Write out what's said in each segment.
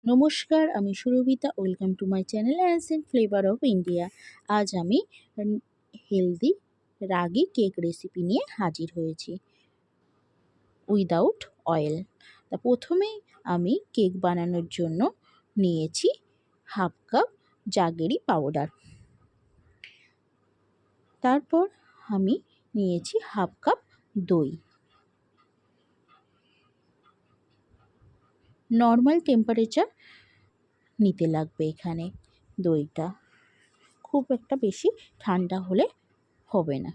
নমস্কার, আমি Surabhita. Welcome to my channel and flavour of India. আজ আমি হেলদি রাগি কেক রেসিপি নিয়ে হাজির হয়েছি উইদাউট অয়েল। তা প্রথমেই আমি কেক বানানোর জন্য নিয়েছি হাফ কাপ জাগেরি পাউডার। তারপর আমি নিয়েছি হাফ কাপ দই। নর্মাল টেম্পারেচার নিতে লাগবে এখানে দইটা, খুব একটা বেশি ঠান্ডা হলে হবে না।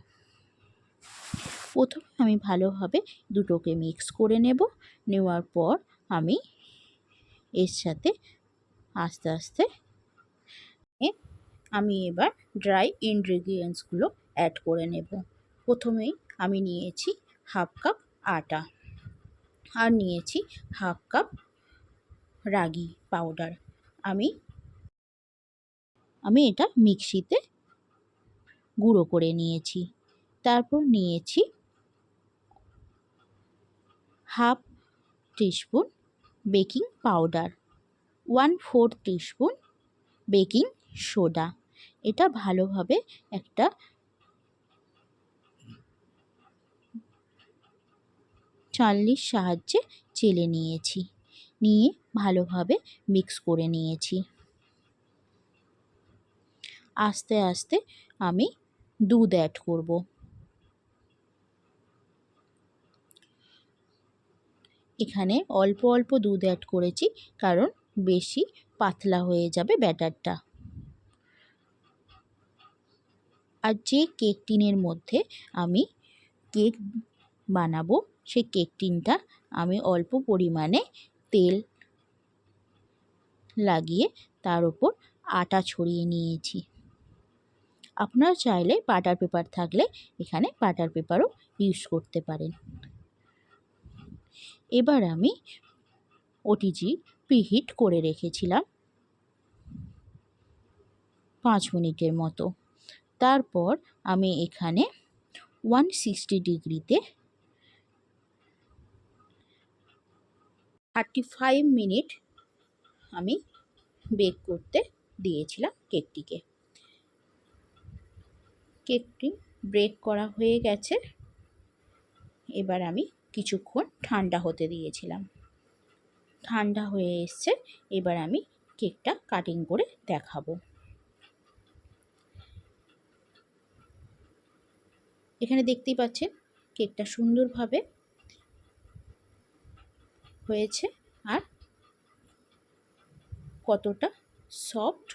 প্রথমে আমি ভালোভাবে দুটোকে মিক্স করে নেওয়ার পর আমি এর সাথে আস্তে আস্তে আমি এবার ড্রাই ইনগ্রেডিয়েন্টসগুলো অ্যাড করে নেব। প্রথমেই আমি নিয়েছি হাফ কাপ আটা আর নিয়েছি হাফ কাপ রাগি পাউডার। আমি এটা মিক্সিতে গুঁড়ো করে নিয়েছি। তারপর নিয়েছি half teaspoon baking powder, 1/4 teaspoon baking soda. এটা ভালোভাবে একটা চালনির সাহায্যে চেলে নিয়ে ভালোভাবে মিক্স করে নিয়েছি। আস্তে আস্তে আমি দুধ অ্যাড করব। এখানে অল্প অল্প দুধ অ্যাড করেছি, কারণ বেশি পাতলা হয়ে যাবে ব্যাটারটা। আর যে কেক টিনের মধ্যে আমি কেক বানাবো সেই কেক টিনটা আমি অল্প পরিমাণে তেল লাগিয়ে তার উপর আটা ছড়িয়ে নিয়েছি। আপনারা চাইলে বাটার পেপার থাকলে এখানে বাটার পেপারও ইউজ করতে পারেন। এবার আমি ওটিজি প্রিহিট করে রেখেছিলাম 5 মিনিটের মতো। তারপর আমি এখানে 160 ডিগ্রিতে 35 মিনিট আমি বেক করতে দিয়েছিলাম কেকটিকে। কেকটি বেক করা হয়ে গেছে। এবার আমি কিছুক্ষণ ঠান্ডা হতে দিয়েছিলাম। ঠান্ডা হয়ে এসছে। এবার আমি কেকটা কাটিং করে দেখাবো। এখানে দেখতেই পাচ্ছেন কেকটা সুন্দরভাবে হয়েছে আর কতটা সফট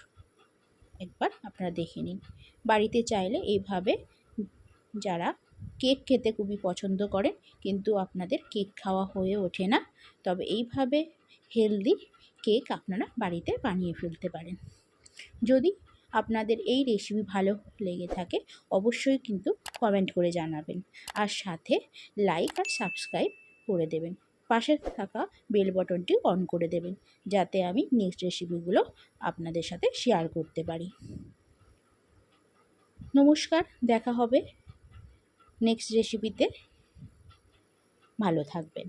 একবার আপনারা দেখে নিন। বাড়িতে চাইলে এইভাবে, যারা কেক খেতে খুবই পছন্দ করেন কিন্তু আপনাদের কেক খাওয়া হয়ে ওঠে না, তবে এইভাবে হেলদি কেক আপনারা বাড়িতে বানিয়ে ফেলতে পারেন। যদি আপনাদের এই রেসিপি ভালো লেগে থাকে অবশ্যই কিন্তু কমেন্ট করে জানাবেন, আর সাথে লাইক আর সাবস্ক্রাইব করে দেবেন। পাশে থাকা বেল বাটনটি অন করে দেবেন, যাতে আমি নেক্সট রেসিপিগুলো আপনাদের সাথে শেয়ার করতে পারি। নমস্কার, দেখা হবে নেক্সট রেসিপিতে। ভালো থাকবেন।